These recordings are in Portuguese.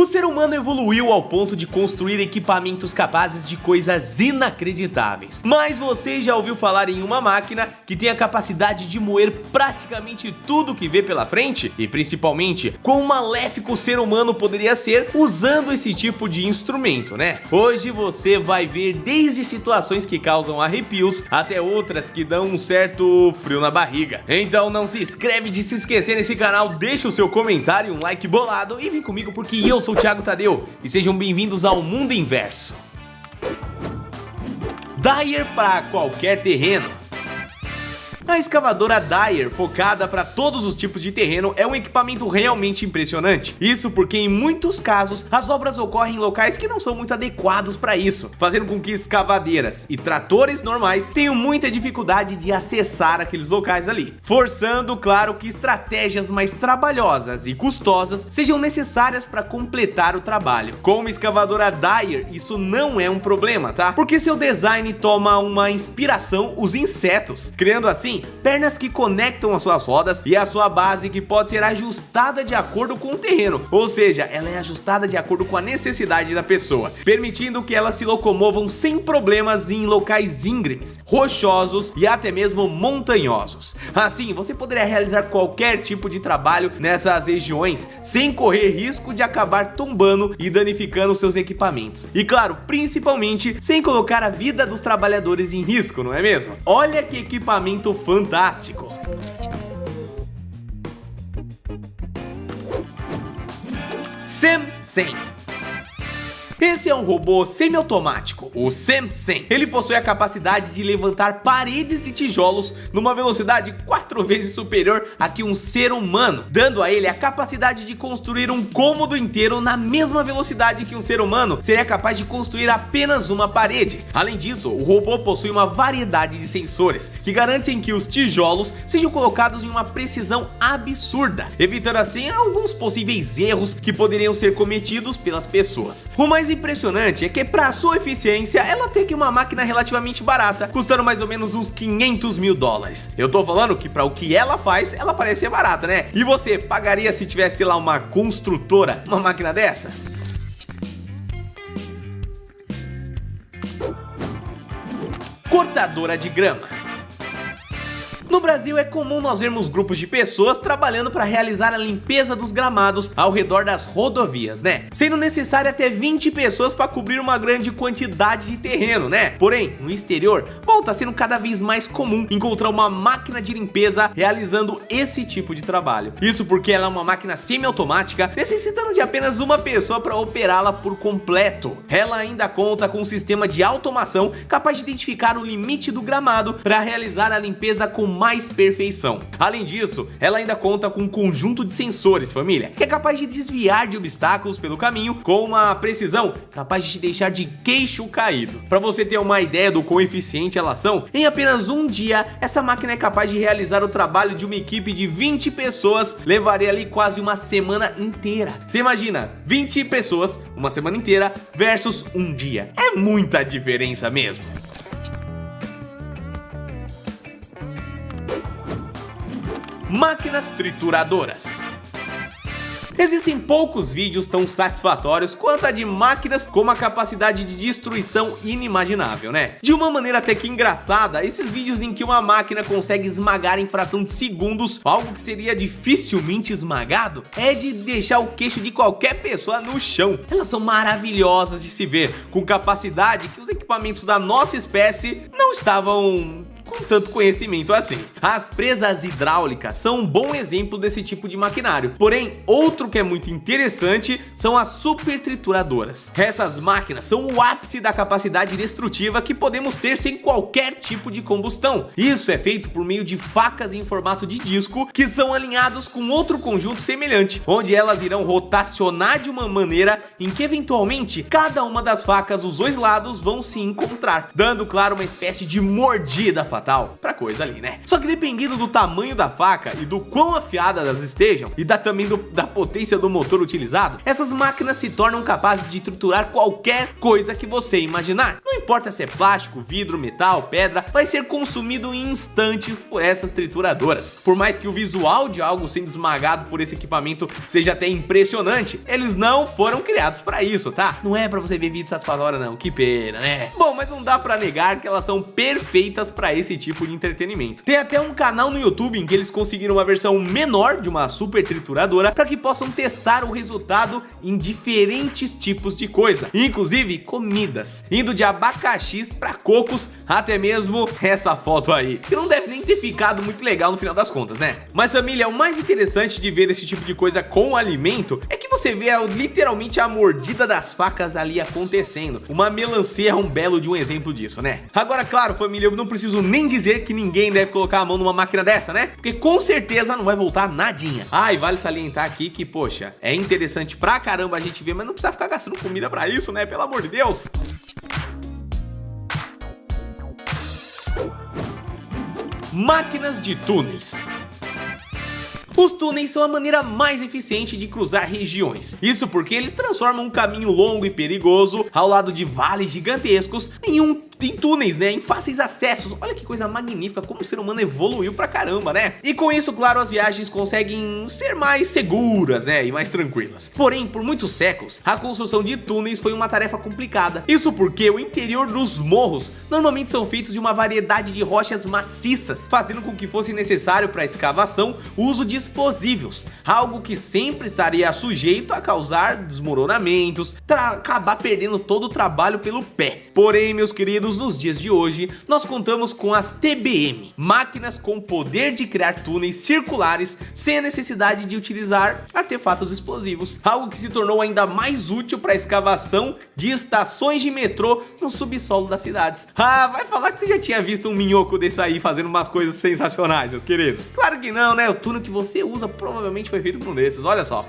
O ser humano evoluiu ao ponto de construir equipamentos capazes de coisas inacreditáveis. Mas você já ouviu falar em uma máquina que tem a capacidade de moer praticamente tudo que vê pela frente? E principalmente, quão maléfico o ser humano poderia ser usando esse tipo de instrumento, né? Hoje você vai ver desde situações que causam arrepios até outras que dão um certo frio na barriga. Então não se inscreve de se esquecer nesse canal, deixa o seu comentário, um like bolado e vem comigo porque eu sou o Thiago Tadeu e sejam bem-vindos ao Mundo Inverso. Dyer para qualquer terreno. A escavadora Dyer, focada para todos os tipos de terreno, é um equipamento realmente impressionante. Isso porque em muitos casos as obras ocorrem em locais que não são muito adequados para isso, fazendo com que escavadeiras e tratores normais tenham muita dificuldade de acessar aqueles locais ali, forçando, claro, que estratégias mais trabalhosas e custosas sejam necessárias para completar o trabalho. Com uma escavadora Dyer, isso não é um problema, tá? Porque seu design toma uma inspiração os insetos, criando assim pernas que conectam as suas rodas e a sua base que pode ser ajustada de acordo com o terreno, ou seja, ela é ajustada de acordo com a necessidade da pessoa, permitindo que elas se locomovam sem problemas em locais íngremes, rochosos e até mesmo montanhosos. Assim, você poderia realizar qualquer tipo de trabalho nessas regiões sem correr risco de acabar tombando e danificando seus equipamentos. E claro, principalmente sem colocar a vida dos trabalhadores em risco, não é mesmo? Olha que equipamento fantástico! Samsen. Esse é um robô semi-automático, o Samsen. Ele possui a capacidade de levantar paredes de tijolos numa velocidade 4 vezes superior a que um ser humano, dando a ele a capacidade de construir um cômodo inteiro na mesma velocidade que um ser humano seria capaz de construir apenas uma parede. Além disso, o robô possui uma variedade de sensores que garantem que os tijolos sejam colocados em uma precisão absurda, evitando assim alguns possíveis erros que poderiam ser cometidos pelas pessoas. O mais impressionante é que para sua eficiência ela tem que uma máquina relativamente barata, custando mais ou menos uns 500 mil dólares. Eu tô falando que para o que ela faz, ela parece ser barata, né? E você pagaria se tivesse lá uma construtora, uma máquina dessa? Cortadora de grama. No Brasil é comum nós vermos grupos de pessoas trabalhando para realizar a limpeza dos gramados ao redor das rodovias, né? Sendo necessário até 20 pessoas para cobrir uma grande quantidade de terreno, né? Porém, no exterior, volta sendo cada vez mais comum encontrar uma máquina de limpeza realizando esse tipo de trabalho. Isso porque ela é uma máquina semi-automática, necessitando de apenas uma pessoa para operá-la por completo. Ela ainda conta com um sistema de automação capaz de identificar o limite do gramado para realizar a limpeza com mais perfeição. Além disso, ela ainda conta com um conjunto de sensores, família, que é capaz de desviar de obstáculos pelo caminho com uma precisão capaz de te deixar de queixo caído. Para você ter uma ideia do quão eficiente elas são, em apenas um dia, essa máquina é capaz de realizar o trabalho de uma equipe de 20 pessoas, levaria ali quase uma semana inteira. Você imagina, 20 pessoas, uma semana inteira versus um dia. É muita diferença mesmo. Máquinas trituradoras. Existem poucos vídeos tão satisfatórios quanto a de máquinas com uma capacidade de destruição inimaginável, né? De uma maneira até que engraçada, esses vídeos em que uma máquina consegue esmagar em fração de segundos algo que seria dificilmente esmagado é de deixar o queixo de qualquer pessoa no chão. Elas são maravilhosas de se ver, com capacidade que os equipamentos da nossa espécie não estavam com tanto conhecimento assim. As presas hidráulicas são um bom exemplo desse tipo de maquinário. Porém, outro que é muito interessante são as super trituradoras. Essas máquinas são o ápice da capacidade destrutiva que podemos ter sem qualquer tipo de combustão. Isso é feito por meio de facas em formato de disco que são alinhados com outro conjunto semelhante, onde elas irão rotacionar de uma maneira em que eventualmente cada uma das facas, os dois lados, vão se encontrar, dando, claro, uma espécie de mordida fatal. tal pra coisa ali, né? Só que dependendo do tamanho da faca e do quão afiadas elas estejam, e também da potência do motor utilizado, essas máquinas se tornam capazes de triturar qualquer coisa que você imaginar. Não importa se é plástico, vidro, metal, pedra, vai ser consumido em instantes por essas trituradoras. Por mais que o visual de algo sendo esmagado por esse equipamento seja até impressionante, eles não foram criados para isso, tá? Não é para você ver vídeo satisfatório não, que pena, né? Bom, mas não dá para negar que elas são perfeitas para esse tipo de entretenimento. Tem até um canal no YouTube em que eles conseguiram uma versão menor de uma super trituradora para que possam testar o resultado em diferentes tipos de coisa, inclusive comidas, indo de abacaxis para cocos, até mesmo essa foto aí, que não deve nem ter ficado muito legal no final das contas, né? Mas família, o mais interessante de ver esse tipo de coisa com alimento é que você vê literalmente a mordida das facas ali acontecendo. Uma melancia é um belo de um exemplo disso, né? Agora, claro, família, eu não preciso nem dizer que ninguém deve colocar a mão numa máquina dessa, né? Porque com certeza não vai voltar nadinha. E vale salientar aqui que, poxa, é interessante pra caramba a gente ver, mas não precisa ficar gastando comida pra isso, né? Pelo amor de Deus. Máquinas de túneis. Os túneis são a maneira mais eficiente de cruzar regiões. Isso porque eles transformam um caminho longo e perigoso ao lado de vales gigantescos em túneis, né? Em fáceis acessos. Olha que coisa magnífica, como o ser humano evoluiu pra caramba, né? E com isso, claro, as viagens conseguem ser mais seguras, né? E mais tranquilas. Porém, por muitos séculos, a construção de túneis foi uma tarefa complicada. Isso porque o interior dos morros normalmente são feitos de uma variedade de rochas maciças, fazendo com que fosse necessário para a escavação o uso de explosivos, algo que sempre estaria sujeito a causar desmoronamentos, acabar perdendo todo o trabalho pelo pé. Porém, meus queridos, nos dias de hoje, nós contamos com as TBM, máquinas com o poder de criar túneis circulares sem a necessidade de utilizar artefatos explosivos, algo que se tornou ainda mais útil para a escavação de estações de metrô no subsolo das cidades. Vai falar que você já tinha visto um minhoco desse aí fazendo umas coisas sensacionais, meus queridos? Claro que não, né? O túnel que você usa provavelmente foi feito por um desses, olha só.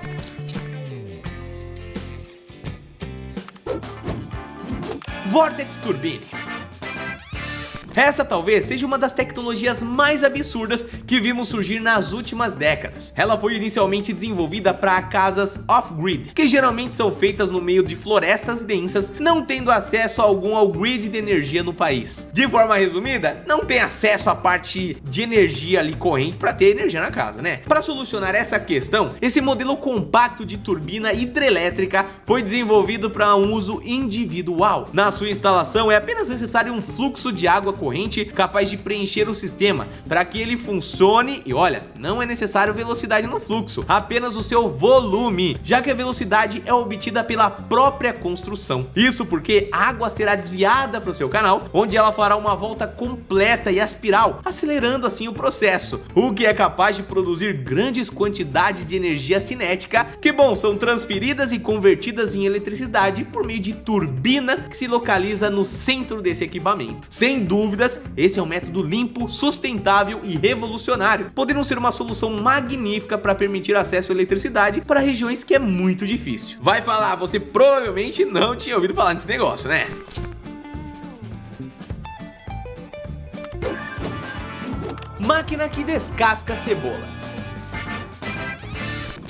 Vortex Turbine. Essa talvez seja uma das tecnologias mais absurdas que vimos surgir nas últimas décadas. Ela foi inicialmente desenvolvida para casas off-grid, que geralmente são feitas no meio de florestas densas, não tendo acesso algum ao grid de energia no país. De forma resumida, não tem acesso à parte de energia ali corrente para ter energia na casa, né? Para solucionar essa questão, esse modelo compacto de turbina hidrelétrica foi desenvolvido para um uso individual. Na sua instalação é apenas necessário um fluxo de água corrente capaz de preencher o sistema para que ele funcione. E olha, não é necessário velocidade no fluxo, apenas o seu volume, já que a velocidade é obtida pela própria construção. Isso porque a água será desviada para o seu canal, onde ela fará uma volta completa e aspiral, acelerando assim o processo, o que é capaz de produzir grandes quantidades de energia cinética que, bom, são transferidas e convertidas em eletricidade por meio de turbina que se localiza no centro desse equipamento. Sem dúvida, esse é um método limpo, sustentável e revolucionário, podendo ser uma solução magnífica para permitir acesso à eletricidade para regiões que é muito difícil. Vai falar, você provavelmente não tinha ouvido falar desse negócio, né? Máquina que descasca cebola.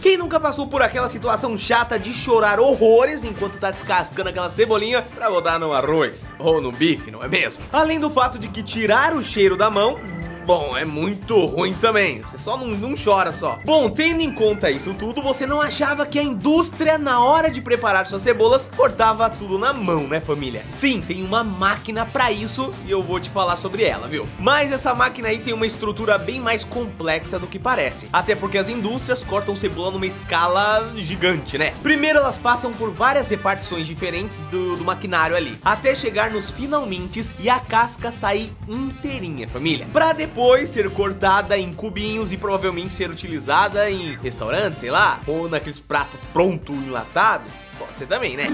Quem nunca passou por aquela situação chata de chorar horrores enquanto tá descascando aquela cebolinha pra botar no arroz ou no bife, não é mesmo? Além do fato de que tirar o cheiro da mão, bom, é muito ruim também, você só não chora só. Bom, tendo em conta isso tudo, você não achava que a indústria, na hora de preparar suas cebolas, cortava tudo na mão, né, família? Sim, tem uma máquina pra isso e eu vou te falar sobre ela, viu? Mas essa máquina aí tem uma estrutura bem mais complexa do que parece, até porque as indústrias cortam cebola numa escala gigante, né? Primeiro elas passam por várias repartições diferentes do maquinário ali, até chegar nos finalmente e a casca sair inteirinha, família, pra depois ser cortada em cubinhos e provavelmente ser utilizada em restaurantes, sei lá, ou naqueles pratos pronto enlatado, pode ser também, né?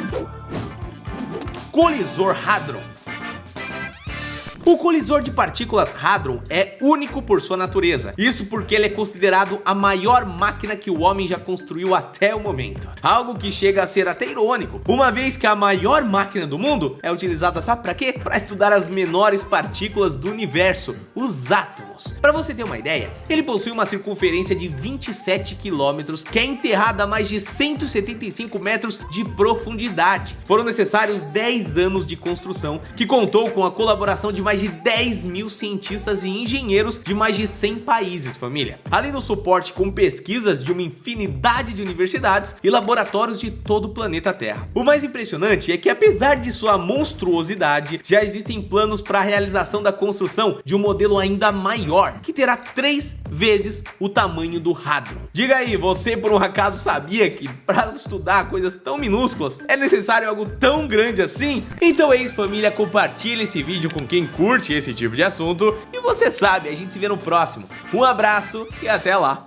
Colisor Hadron. O colisor de partículas Hadron é único por sua natureza, isso porque ele é considerado a maior máquina que o homem já construiu até o momento. Algo que chega a ser até irônico, uma vez que a maior máquina do mundo é utilizada, sabe pra quê? Pra estudar as menores partículas do universo, os átomos. Pra você ter uma ideia, ele possui uma circunferência de 27 km, que é enterrada a mais de 175 metros de profundidade. Foram necessários 10 anos de construção, que contou com a colaboração de mais de 10 mil cientistas e engenheiros de mais de 100 países, família. Além do suporte com pesquisas de uma infinidade de universidades e laboratórios de todo o planeta Terra. O mais impressionante é que, apesar de sua monstruosidade, já existem planos para a realização da construção de um modelo ainda maior, que terá 3 vezes o tamanho do Hadron. Diga aí, você por um acaso sabia que para estudar coisas tão minúsculas é necessário algo tão grande assim? Então é isso, família, compartilha esse vídeo com quem curte esse tipo de assunto e você sabe, a gente se vê no próximo. Um abraço e até lá!